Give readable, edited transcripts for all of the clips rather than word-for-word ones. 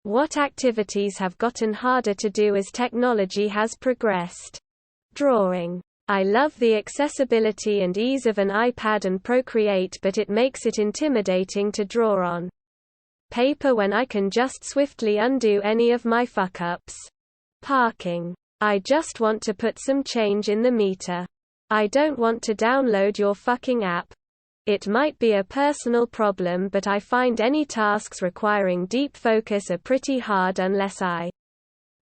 What activities have gotten harder to do as technology has progressed? Drawing. I love the accessibility and ease of an iPad and Procreate, but it makes it intimidating to draw on paper when I can just swiftly undo any of my fuck-ups. Parking. I just want to put some change in the meter. I don't want to download your fucking app. It might be a personal problem, but I find any tasks requiring deep focus are pretty hard unless I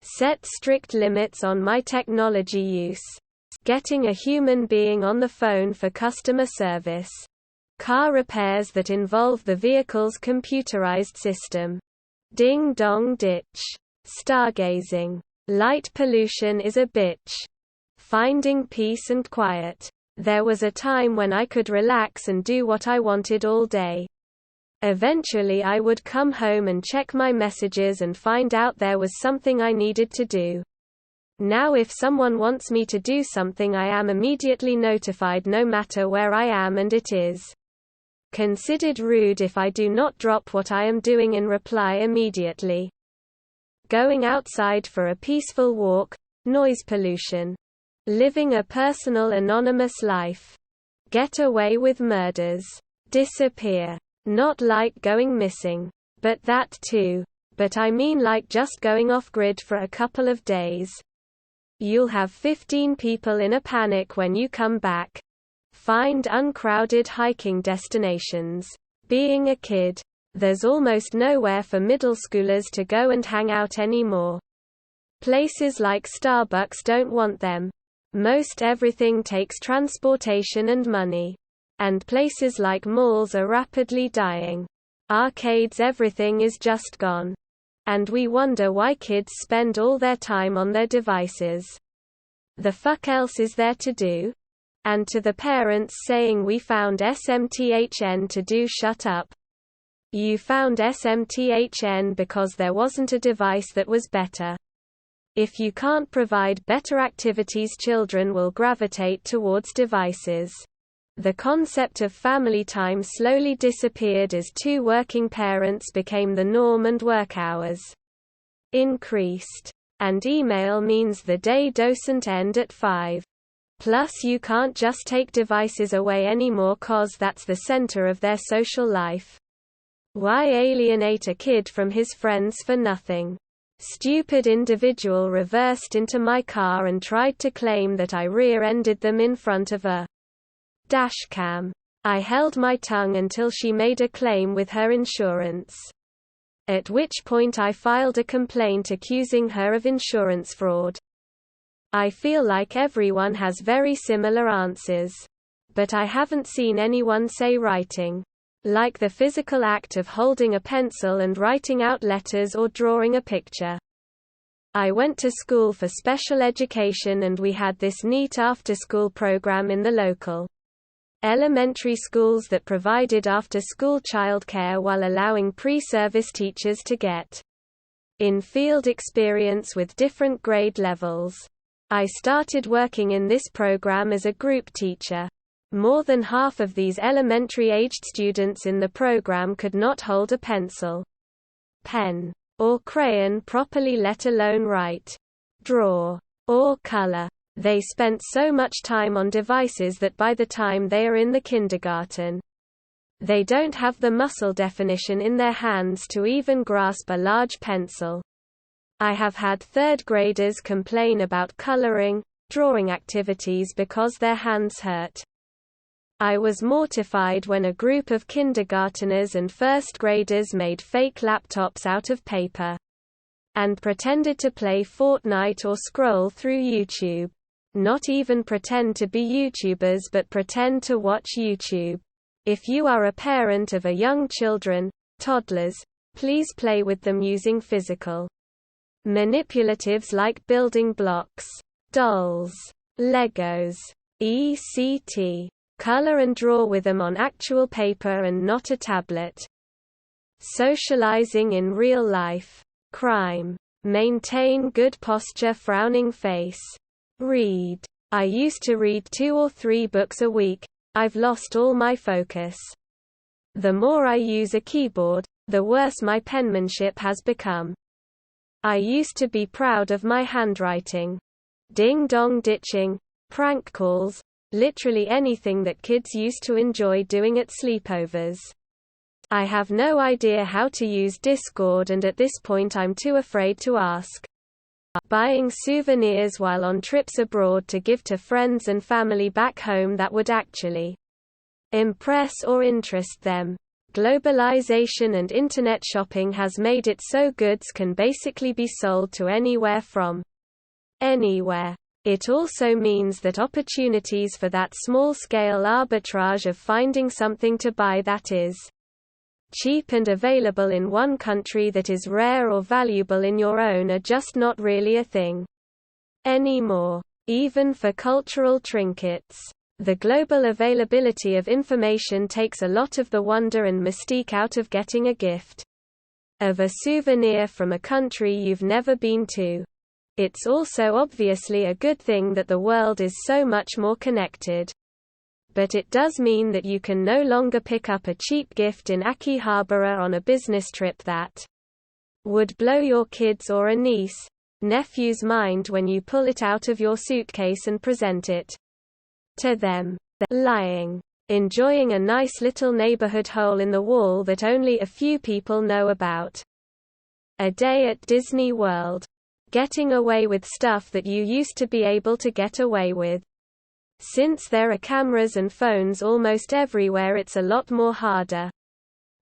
set strict limits on my technology use. Getting a human being on the phone for customer service. Car repairs that involve the vehicle's computerized system. Ding dong ditch. Stargazing. Light pollution is a bitch. Finding peace and quiet. There was a time when I could relax and do what I wanted all day. Eventually I would come home and check my messages and find out there was something I needed to do. Now if someone wants me to do something, I am immediately notified no matter where I am, and it is considered rude if I do not drop what I am doing and reply immediately. Going outside for a peaceful walk. Noise pollution. Living a personal anonymous life. Get away with murders. Disappear. Not like going missing. But that too. But I mean like just going off-grid for a couple of days. You'll have 15 people in a panic when you come back. Find uncrowded hiking destinations. Being a kid. There's almost nowhere for middle schoolers to go and hang out anymore. Places like Starbucks don't want them. Most everything takes transportation and money. And places like malls are rapidly dying. Arcades, everything is just gone. And we wonder why kids spend all their time on their devices. The fuck else is there to do? And to the parents saying we found SMTHN to do, shut up. You found SMTHN because there wasn't a device that was better. If you can't provide better activities, children will gravitate towards devices. The concept of family time slowly disappeared as two working parents became the norm and work hours increased. And email means the day doesn't end at 5. Plus you can't just take devices away anymore cause that's the center of their social life. Why alienate a kid from his friends for nothing? Stupid individual reversed into my car and tried to claim that I rear-ended them in front of a dashcam. I held my tongue until she made a claim with her insurance. At which point I filed a complaint accusing her of insurance fraud. I feel like everyone has very similar answers. But I haven't seen anyone say writing. Like the physical act of holding a pencil and writing out letters or drawing a picture. I went to school for special education and we had this neat after-school program in the local elementary schools that provided after-school childcare while allowing pre-service teachers to get in-field experience with different grade levels. I started working in this program as a group teacher. More than half of these elementary-aged students in the program could not hold a pencil, pen, or crayon properly, let alone write, draw, or color. They spent so much time on devices that by the time they are in the kindergarten, they don't have the muscle definition in their hands to even grasp a large pencil. I have had third graders complain about coloring, drawing activities because their hands hurt. I was mortified when a group of kindergarteners and first graders made fake laptops out of paper and pretended to play Fortnite or scroll through YouTube. Not even pretend to be YouTubers but pretend to watch YouTube. If you are a parent of a young children, toddlers, please play with them using physical manipulatives like building blocks, dolls, Legos, etc. Color and draw with them on actual paper and not a tablet. Socializing in real life. Crime. Maintain good posture, frowning face. Read. I used to read 2 or 3 books a week. I've lost all my focus. The more I use a keyboard, the worse my penmanship has become. I used to be proud of my handwriting. Ding-dong ditching, prank calls, literally anything that kids used to enjoy doing at sleepovers. I have no idea how to use Discord, and at this point I'm too afraid to ask. Buying souvenirs while on trips abroad to give to friends and family back home that would actually impress or interest them. Globalization and internet shopping has made it so goods can basically be sold to anywhere from anywhere. It also means that opportunities for that small-scale arbitrage of finding something to buy that is cheap and available in one country that is rare or valuable in your own are just not really a thing anymore. Even for cultural trinkets, the global availability of information takes a lot of the wonder and mystique out of getting a gift of a souvenir from a country you've never been to. It's also obviously a good thing that the world is so much more connected. But it does mean that you can no longer pick up a cheap gift in Akihabara on a business trip that would blow your kids or a nephew's mind when you pull it out of your suitcase and present it to them. Lying. Enjoying a nice little neighborhood hole in the wall that only a few people know about. A day at Disney World. Getting away with stuff that you used to be able to get away with. Since there are cameras and phones almost everywhere, it's a lot more harder.